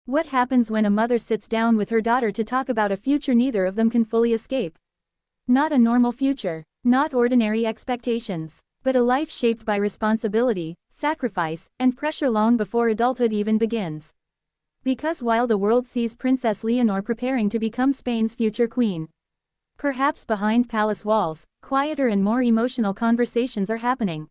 What happens when a mother sits down with her daughter to talk about a future neither of them can fully escape? Not a normal future, not ordinary expectations, but a life shaped by responsibility, sacrifice, and pressure long before adulthood even begins. Because while the world sees Princess Leonor preparing to become Spain's future queen, perhaps behind palace walls, quieter and more emotional conversations are happening.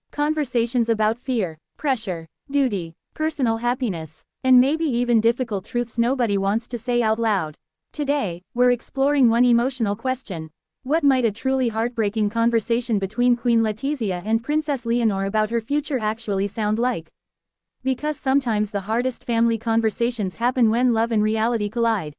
Conversations about fear, pressure, duty, personal happiness, and maybe even difficult truths nobody wants to say out loud. Today, we're exploring one emotional question. What might a truly heartbreaking conversation between Queen Letizia and Princess Leonor about her future actually sound like? Because sometimes the hardest family conversations happen when love and reality collide.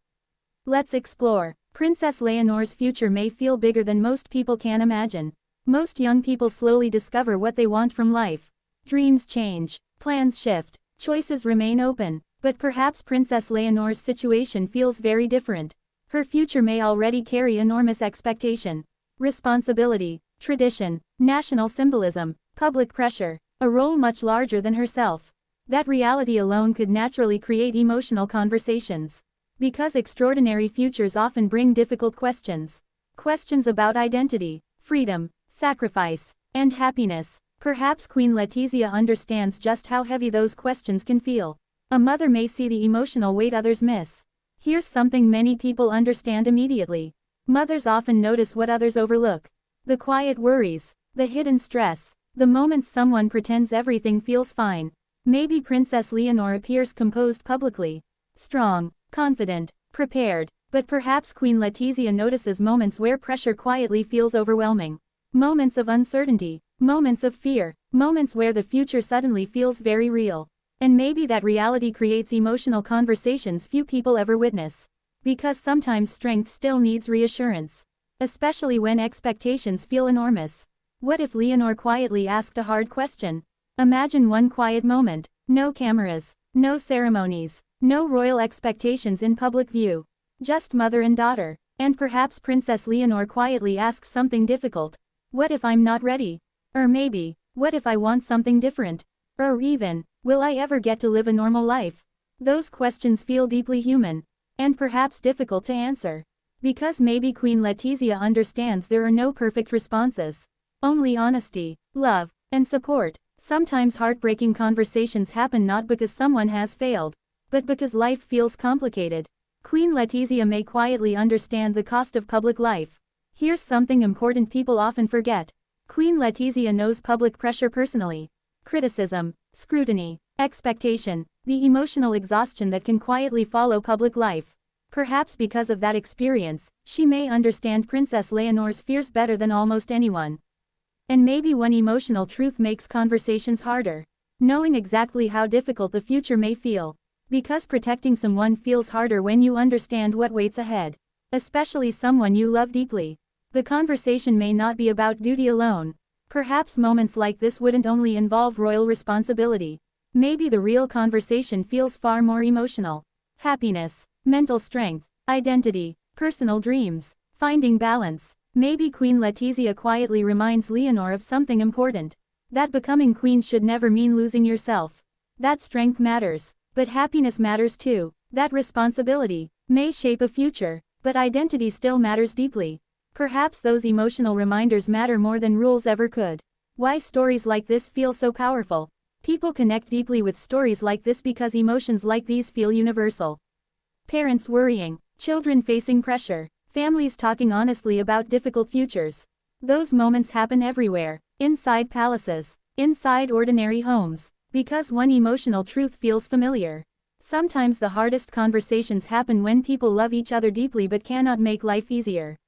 Let's explore. Princess Leonor's future may feel bigger than most people can imagine. Most young people slowly discover what they want from life. Dreams change, plans shift, choices remain open, but perhaps Princess Leonor's situation feels very different. Her future may already carry enormous expectation, responsibility, tradition, national symbolism, public pressure, a role much larger than herself. That reality alone could naturally create emotional conversations. Because extraordinary futures often bring difficult questions. Questions about identity, freedom, sacrifice, and happiness. Perhaps Queen Letizia understands just how heavy those questions can feel. A mother may see the emotional weight others miss. Here's something many people understand immediately. Mothers often notice what others overlook. The quiet worries, the hidden stress, the moments someone pretends everything feels fine. Maybe Princess Leonor appears composed publicly, strong, confident, prepared, but perhaps Queen Letizia notices moments where pressure quietly feels overwhelming. Moments of uncertainty, moments of fear, moments where the future suddenly feels very real. And maybe that reality creates emotional conversations few people ever witness. Because sometimes strength still needs reassurance. Especially when expectations feel enormous. What if Leonor quietly asked a hard question? Imagine one quiet moment, no cameras, no ceremonies, no royal expectations in public view. Just mother and daughter. And perhaps Princess Leonor quietly asks something difficult. What if I'm not ready? Or maybe, what if I want something different? Or even, will I ever get to live a normal life? Those questions feel deeply human. And perhaps difficult to answer. Because maybe Queen Letizia understands there are no perfect responses. Only honesty, love, and support. Sometimes heartbreaking conversations happen not because someone has failed, but because life feels complicated. Queen Letizia may quietly understand the cost of public life. Here's something important people often forget. Queen Letizia knows public pressure personally. Criticism, scrutiny, expectation, the emotional exhaustion that can quietly follow public life. Perhaps because of that experience, she may understand Princess Leonor's fears better than almost anyone. And maybe one emotional truth makes conversations harder. Knowing exactly how difficult the future may feel. Because protecting someone feels harder when you understand what waits ahead. Especially someone you love deeply. The conversation may not be about duty alone. Perhaps moments like this wouldn't only involve royal responsibility. Maybe the real conversation feels far more emotional. Happiness, mental strength, identity, personal dreams, finding balance. Maybe Queen Letizia quietly reminds Leonor of something important. That becoming queen should never mean losing yourself. That strength matters, but happiness matters too. That responsibility may shape a future, but identity still matters deeply. Perhaps those emotional reminders matter more than rules ever could. Why stories like this feel so powerful? People connect deeply with stories like this because emotions like these feel universal. Parents worrying, children facing pressure, families talking honestly about difficult futures. Those moments happen everywhere, inside palaces, inside ordinary homes, because one emotional truth feels familiar. Sometimes the hardest conversations happen when people love each other deeply but cannot make life easier.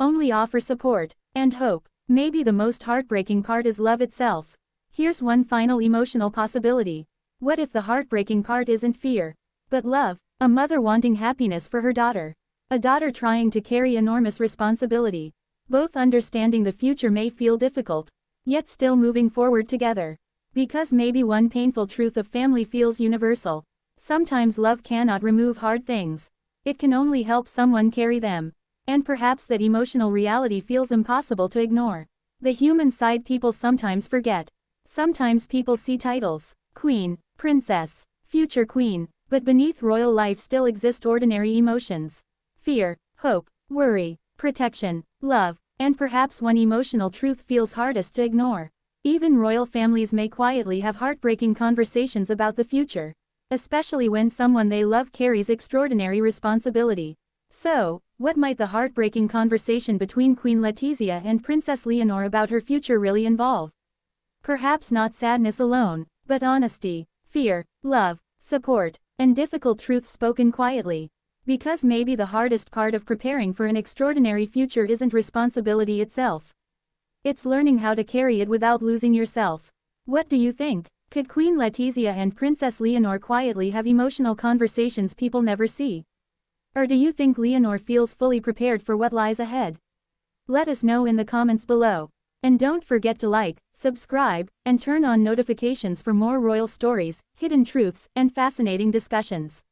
Only offer support and hope. Maybe the most heartbreaking part is love itself. Here's one final emotional possibility. What if the heartbreaking part isn't fear, but love? A mother wanting happiness for her daughter. A daughter trying to carry enormous responsibility. Both understanding the future may feel difficult, yet still moving forward together. Because maybe one painful truth of family feels universal. Sometimes love cannot remove hard things. It can only help someone carry them. And perhaps that emotional reality feels impossible to ignore. The human side people sometimes forget. Sometimes people see titles, queen, princess, future queen, But beneath royal life still exist ordinary emotions. Fear, hope, worry, protection, love, and perhaps one emotional truth feels hardest to ignore. Even royal families may quietly have heartbreaking conversations about the future, especially when someone they love carries extraordinary responsibility. So, what might the heartbreaking conversation between Queen Letizia and Princess Leonor about her future really involve? Perhaps not sadness alone, but honesty, fear, love, support, and difficult truths spoken quietly. Because maybe the hardest part of preparing for an extraordinary future isn't responsibility itself. It's learning how to carry it without losing yourself. What do you think? Could Queen Letizia and Princess Leonor quietly have emotional conversations people never see? Or do you think Leonor feels fully prepared for what lies ahead? Let us know in the comments below. And don't forget to like, subscribe, and turn on notifications for more royal stories, hidden truths, and fascinating discussions.